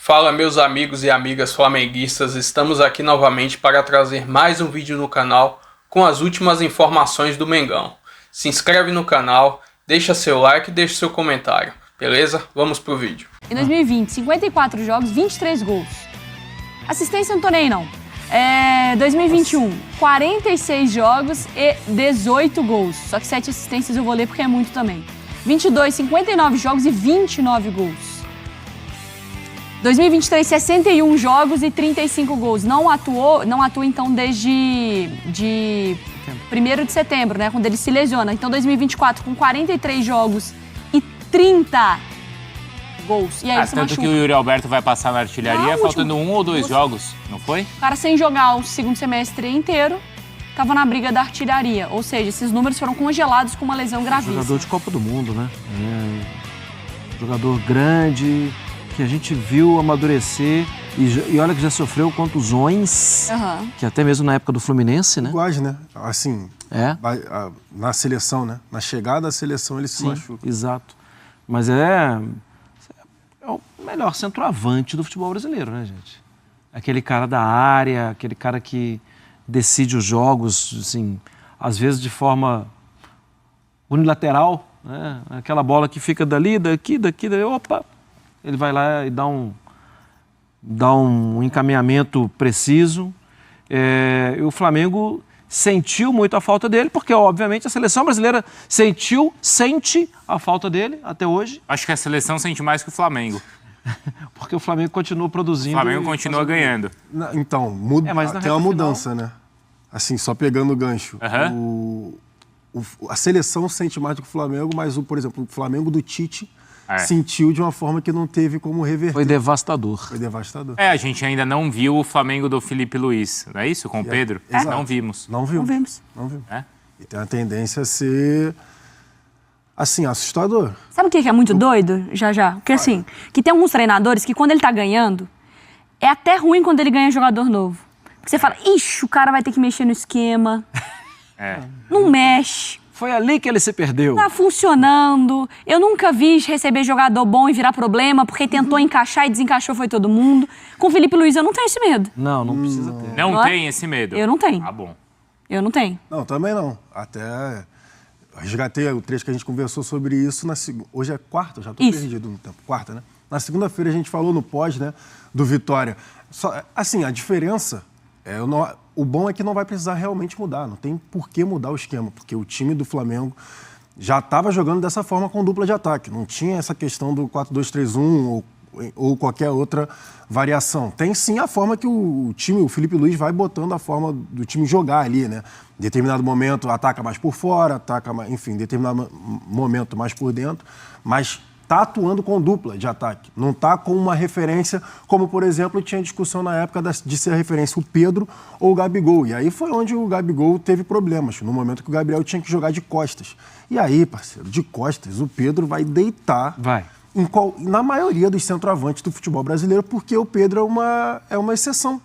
Fala meus amigos e amigas flamenguistas, estamos aqui novamente para trazer mais um vídeo no canal com as últimas informações do Mengão. Se inscreve no canal, deixa seu like e deixa seu comentário, beleza? Vamos pro vídeo. Em 2020, 54 jogos, 23 gols. Assistência não tô nem não. 2021, 46 jogos e 18 gols. Só que 7 assistências eu vou ler porque é muito também. 22, 59 jogos e 29 gols. 2023, 61 jogos e 35 gols. Não atua então desde 1º de setembro, né, quando ele se lesiona. Então 2024 com 43 jogos e 30 gols. E aí tanto machuca. Que o Yuri Alberto vai passar na artilharia faltando um ou dois jogos, não foi? O cara sem jogar o segundo semestre inteiro, estava na briga da artilharia. Ou seja, esses números foram congelados com uma lesão gravíssima. Jogador de Copa do Mundo, né? Jogador grande, que a gente viu amadurecer e olha que já sofreu contusões, que até mesmo na época do Fluminense, né? Iguais, né? Assim, na seleção, né? Na chegada à seleção ele se machuca. Exato. Mas é o melhor centroavante do futebol brasileiro, né, gente? Aquele cara da área, aquele cara que decide os jogos, assim, às vezes de forma unilateral, né? Aquela bola que fica dali, daqui, opa! Ele vai lá e dá um encaminhamento preciso. E o Flamengo sentiu muito a falta dele, porque, obviamente, a seleção brasileira sente a falta dele até hoje. Acho que a seleção sente mais que o Flamengo. Porque o Flamengo continua produzindo. O Flamengo continua ganhando. Então, tem uma mudança, né? Assim, só pegando o gancho. A seleção sente mais do que o Flamengo, mas, por exemplo, o Flamengo do Tite sentiu de uma forma que não teve como reverter. Foi devastador. A gente ainda não viu o Flamengo do Felipe Luiz, não é isso? Com o Pedro? Não vimos. Não vimos. E tem a tendência a ser, assim, assustador. Sabe o que é muito doido, já? Porque, assim, que tem alguns treinadores que quando ele tá ganhando, é até ruim quando ele ganha jogador novo. Porque você fala, ixi, o cara vai ter que mexer no esquema. Não mexe. Foi ali que ele se perdeu. Tá funcionando. Eu nunca vi receber jogador bom e virar problema, porque tentou encaixar e desencaixou foi todo mundo. Com o Felipe Luiz eu não tenho esse medo. Não precisa ter. Não tem esse medo? Eu não tenho. Ah, bom. Eu não tenho. Não, também não. Até resgatei o trecho que a gente conversou sobre isso. Hoje é quarta, já tô perdido no tempo. Quarta, né? Na segunda-feira a gente falou no pós, né, do Vitória. Assim, a diferença... O bom é que não vai precisar realmente mudar, não tem por que mudar o esquema, porque o time do Flamengo já estava jogando dessa forma com dupla de ataque, não tinha essa questão do 4-2-3-1 ou qualquer outra variação. Tem sim a forma que o Felipe Luiz vai botando a forma do time jogar ali, né? Em determinado momento ataca mais por fora, ataca mais, enfim, em determinado momento mais por dentro, mas está atuando com dupla de ataque, não está com uma referência, como, por exemplo, tinha discussão na época de ser a referência o Pedro ou o Gabigol. E aí foi onde o Gabigol teve problemas, no momento que o Gabriel tinha que jogar de costas. E aí, parceiro, de costas, o Pedro vai deitar na maioria dos centroavantes do futebol brasileiro, porque o Pedro é uma exceção.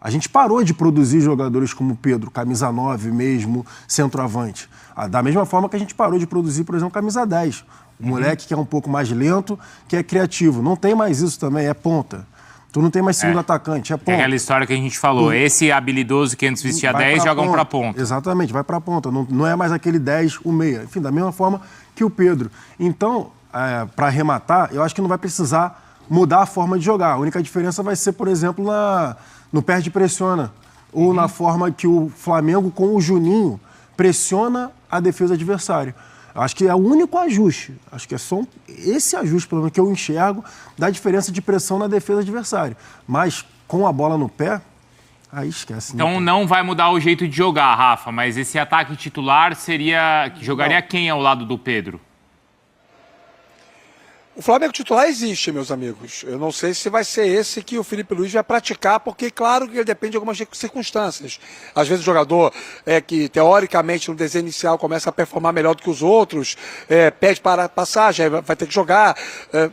A gente parou de produzir jogadores como o Pedro, camisa 9 mesmo, centroavante. Da mesma forma que a gente parou de produzir, por exemplo, camisa 10. O moleque que é um pouco mais lento, que é criativo. Não tem mais isso também, é ponta. Tu não tem mais segundo atacante, é ponta. É aquela história que a gente falou, esse habilidoso que antes vestia 10 jogam pra ponta. Exatamente, vai pra ponta. Não é mais aquele 10, o meia. Enfim, da mesma forma que o Pedro. Então, para arrematar, eu acho que não vai precisar mudar a forma de jogar. A única diferença vai ser, por exemplo, no perde-pressiona. Ou na forma que o Flamengo, com o Juninho, pressiona a defesa adversária. Acho que é o único ajuste. Acho que é só esse ajuste, pelo menos, que eu enxergo da diferença de pressão na defesa adversária. Mas com a bola no pé, aí esquece. Então não vai mudar o jeito de jogar, Rafa, mas esse ataque titular jogaria quem ao lado do Pedro? O Flamengo titular existe, meus amigos. Eu não sei se vai ser esse que o Felipe Luiz vai praticar, porque claro que ele depende de algumas circunstâncias. Às vezes o jogador que teoricamente no desenho inicial começa a performar melhor do que os outros, pede para passagem, vai ter que jogar.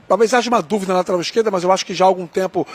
Talvez haja uma dúvida na lateral esquerda, mas eu acho que já há algum tempo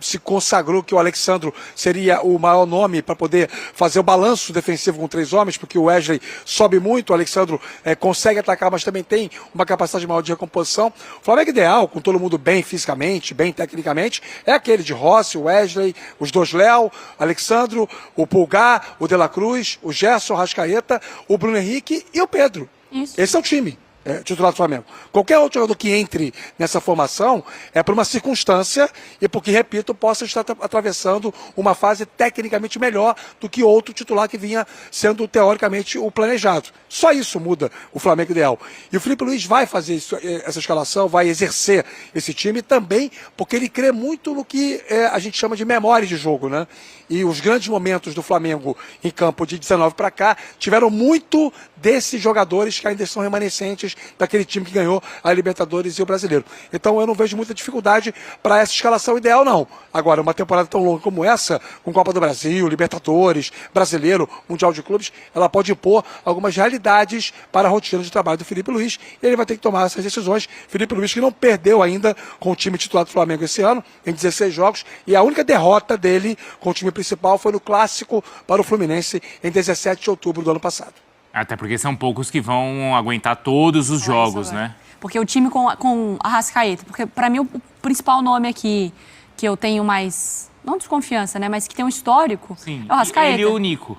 se consagrou que o Alexandro seria o maior nome para poder fazer o balanço defensivo com 3 homens, porque o Wesley sobe muito, o Alexandro consegue atacar, mas também tem uma capacidade maior de recomposição. O Flamengo ideal, com todo mundo bem fisicamente, bem tecnicamente, é aquele de Rossi, Wesley, os dois Léo, Alexandro, o Pulgar, o De La Cruz, o Gerson, o Rascaeta, o Bruno Henrique e o Pedro. Isso. Esse é o time. Titular do Flamengo. Qualquer outro jogador que entre nessa formação é por uma circunstância e porque, repito, possa estar atravessando uma fase tecnicamente melhor do que outro titular que vinha sendo teoricamente o planejado. Só isso muda o Flamengo ideal. E o Felipe Luiz vai fazer essa escalação, vai exercer esse time também porque ele crê muito no que a gente chama de memória de jogo, né? E os grandes momentos do Flamengo em campo de 19 para cá tiveram muito desses jogadores que ainda são remanescentes daquele time que ganhou a Libertadores e o Brasileiro. Então eu não vejo muita dificuldade para essa escalação ideal, não. Agora, uma temporada tão longa como essa, com Copa do Brasil, Libertadores, Brasileiro, Mundial de Clubes, ela pode impor algumas realidades para a rotina de trabalho do Felipe Luiz e ele vai ter que tomar essas decisões. Felipe Luiz que não perdeu ainda com o time titular do Flamengo esse ano, em 16 jogos, e a única derrota dele com o time principal foi no Clássico para o Fluminense em 17 de outubro do ano passado. Até porque são poucos que vão aguentar todos os jogos, né? Porque o time com a Arrascaeta, porque para mim o principal nome aqui que eu tenho mais, não desconfiança, né, mas que tem um histórico, Sim. é o Arrascaeta. Ele e o Nico.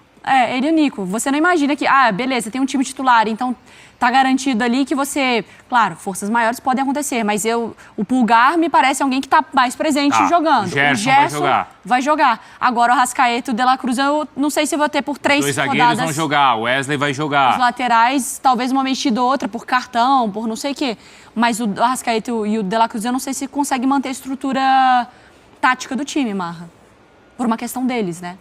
Ele e o Nico. Você não imagina que, beleza, tem um time titular, então tá garantido ali que você... Claro, forças maiores podem acontecer, mas o Pulgar me parece alguém que tá mais presente jogando. O Gerson vai jogar. Agora o Arrascaeta e o De La Cruz, eu não sei se vou ter por 3 rodadas. Os zagueiros vão jogar, o Wesley vai jogar. Os laterais, talvez uma mexida ou outra por cartão, por não sei o quê. Mas o Arrascaeta e o De La Cruz, eu não sei se consegue manter a estrutura tática do time, Marra. Por uma questão deles, né?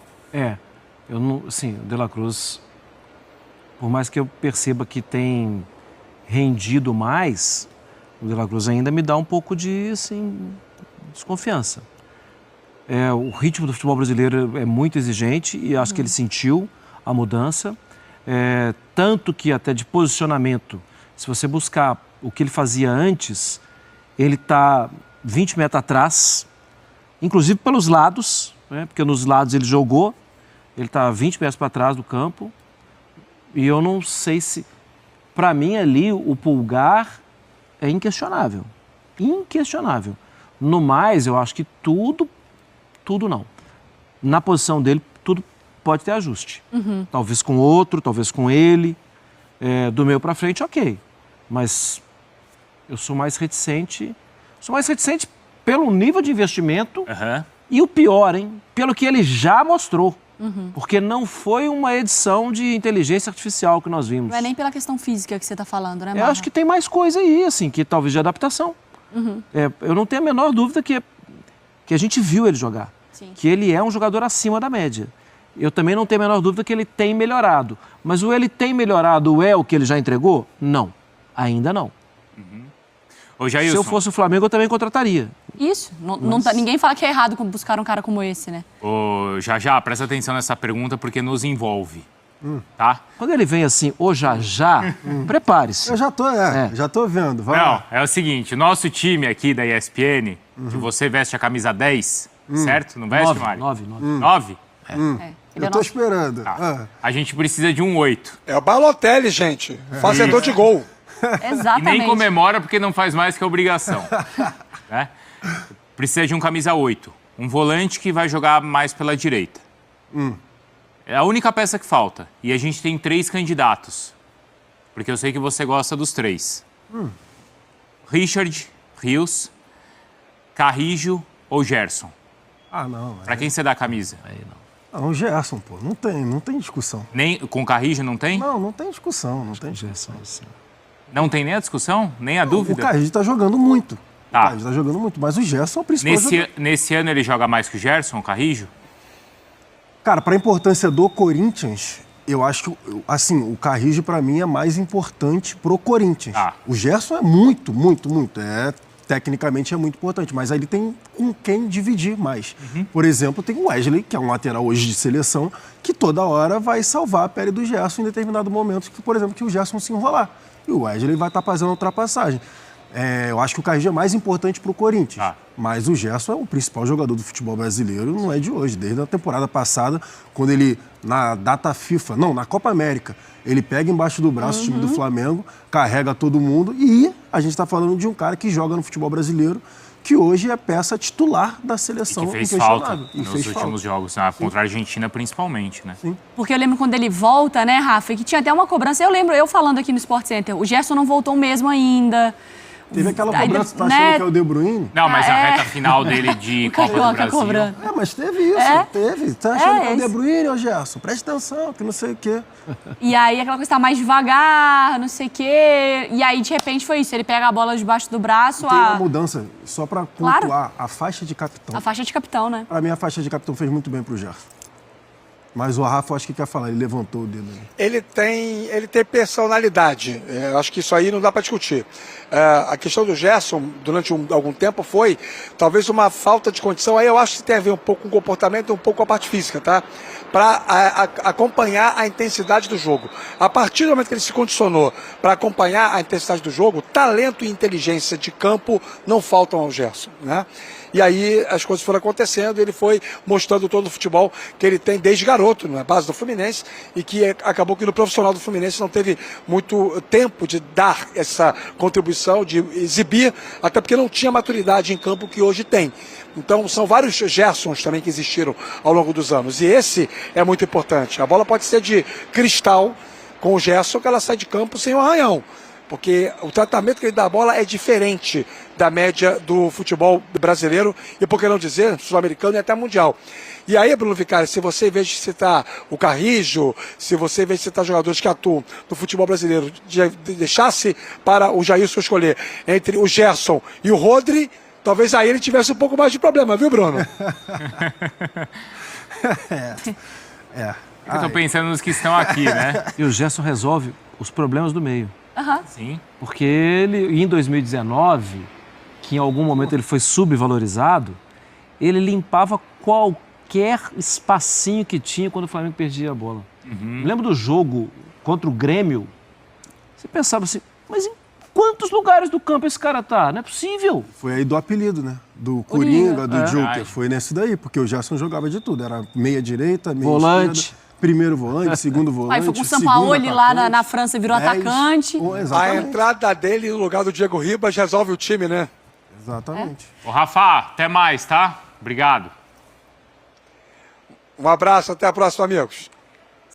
Eu não, assim, o De La Cruz, por mais que eu perceba que tem rendido mais, o De La Cruz ainda me dá um pouco de, assim, desconfiança. O ritmo do futebol brasileiro é muito exigente e acho que ele sentiu a mudança. Tanto que até de posicionamento, se você buscar o que ele fazia antes, ele está 20 metros atrás, inclusive pelos lados, né, porque nos lados ele jogou. Ele está 20 metros para trás do campo e eu não sei se... Para mim, ali, o Pulgar é inquestionável. Inquestionável. No mais, eu acho que tudo não. Na posição dele, tudo pode ter ajuste. Talvez com outro, talvez com ele. Do meio para frente, ok. Mas eu sou mais reticente. Sou mais reticente pelo nível de investimento e o pior, pelo que ele já mostrou. Porque não foi uma edição de inteligência artificial que nós vimos. Não é nem pela questão física que você está falando, né, Marra? Eu acho que tem mais coisa aí, assim, que talvez de adaptação. Eu não tenho a menor dúvida que a gente viu ele jogar. Sim. Que ele é um jogador acima da média. Eu também não tenho a menor dúvida que ele tem melhorado. Mas o ele tem melhorado é o que ele já entregou? Não. Ainda não. Ô, Jailson. Se eu fosse o Flamengo, eu também contrataria. Isso. Ninguém fala que é errado buscar um cara como esse, né? Ô, Já, presta atenção nessa pergunta porque nos envolve, tá? Quando ele vem assim, prepare-se. Eu já tô vendo. Vai Não, lá. é o seguinte, nosso time aqui da ESPN, que você veste a camisa 10, certo? Não veste, Mário? 9. 9? Eu tô esperando. Tá. A gente precisa de um 8. É o Balotelli, gente. Fazedor de gol. E Exatamente. nem comemora porque não faz mais que a obrigação. Né? Precisa de um camisa 8. Um volante que vai jogar mais pela direita. É a única peça que falta. E a gente tem 3 candidatos. Porque eu sei que você gosta dos 3. Richard, Rios, Carrijo ou Gerson. Não. Pra quem você dá a camisa? Não, o Gerson, pô. Não tem discussão. Nem, com Carrijo não tem? Não tem discussão. Não tem discussão. Não tem nem a discussão? Nem a dúvida? O Carrijo tá jogando muito. Tá. O Carrijo tá jogando muito, mas o Gerson é o principal jogador. Nesse ano ele joga mais que o Gerson, o Carrijo? Cara, para a importância do Corinthians, eu acho que, assim, o Carrijo para mim é mais importante pro Corinthians. O Gerson é muito. Tecnicamente é muito importante, mas aí ele tem com quem dividir mais. Por exemplo, tem o Wesley, que é um lateral hoje de seleção, que toda hora vai salvar a pele do Gerson em determinado momento, que, por exemplo, que o Gerson se enrolar. E o Wesley vai estar fazendo ultrapassagem. Eu acho que o Carrijo é mais importante para o Corinthians. Mas o Gerson é o principal jogador do futebol brasileiro, não é de hoje. Desde a temporada passada, quando ele, na data FIFA, na Copa América, ele pega embaixo do braço o time do Flamengo, carrega todo mundo e A gente está falando de um cara que joga no futebol brasileiro, que hoje é peça titular da E seleção. que fez falta E nos fez últimos falta. jogos, né? Contra a Argentina principalmente, né? Sim. Porque eu lembro quando ele volta, né, Rafa, que tinha até uma cobrança. Eu lembro, eu falando aqui no Sport Center, o Gerson não voltou mesmo ainda. Teve aquela Aí, cobrança, tá né? achando que é o De Bruyne? Não, mas a É. reta final dele de O Copa do Carioca Brasil... cobrando. É, mas teve isso, É? teve. Tá achando que é o esse. De Bruyne, ô Gerson? Presta atenção, que não sei o quê. E aí aquela coisa tá mais devagar, não sei o quê. E aí, de repente, foi isso. Ele pega a bola debaixo do braço, Tem uma mudança, só pra Claro. pontuar, a faixa de capitão. a faixa de capitão, né? Pra mim, a faixa de capitão fez muito bem pro Gerson. Mas o Rafa, eu acho que quer falar, ele levantou o dedo ali. Ele tem personalidade. Eu acho que isso aí não dá para discutir. A questão do Gerson, durante algum tempo, foi talvez uma falta de condição. Aí eu acho que tem a ver um pouco com o comportamento e um pouco com a parte física, tá? Para acompanhar a intensidade do jogo. A partir do momento que ele se condicionou para acompanhar a intensidade do jogo, talento e inteligência de campo não faltam ao Gerson, né? E aí as coisas foram acontecendo, ele foi mostrando todo o futebol que ele tem desde garoto, na base do Fluminense, e que acabou que no profissional do Fluminense não teve muito tempo de dar essa contribuição, de exibir, até porque não tinha maturidade em campo que hoje tem. Então são vários Gersons também que existiram ao longo dos anos, e esse é muito importante. A bola pode ser de cristal com o Gerson, que ela sai de campo sem um arranhão. Porque o tratamento que ele dá à bola é diferente da média do futebol brasileiro e, por que não dizer, sul-americano e até mundial. E aí, Bruno Vicari, se você, em vez de citar o Carrijo, se você, em vez de citar jogadores que atuam no futebol brasileiro, deixasse para o Jailson escolher entre o Gerson e o Rodri, talvez aí ele tivesse um pouco mais de problema, viu, Bruno? Eu tô pensando nos que estão aqui, né? E o Gerson resolve os problemas do meio. Sim. Porque ele, em 2019, que em algum momento ele foi subvalorizado, ele limpava qualquer espacinho que tinha quando o Flamengo perdia a bola. Me lembro do jogo contra o Grêmio, você pensava assim, mas em quantos lugares do campo esse cara tá? Não é possível. Foi aí do apelido, né? Do Coringa, do Joker. Verdade. Foi nesse daí, porque o Gerson jogava de tudo. Era meia direita, meia Volante. esquerda, primeiro volante, segundo volante. Aí foi com o segundo Sampaoli lá atacante, na França, virou 10. atacante. A Exatamente. entrada dele no lugar do Diego Ribas resolve o time, né? Exatamente. Ô, Rafa, até mais, tá? Obrigado. Um abraço, até a próxima, amigos.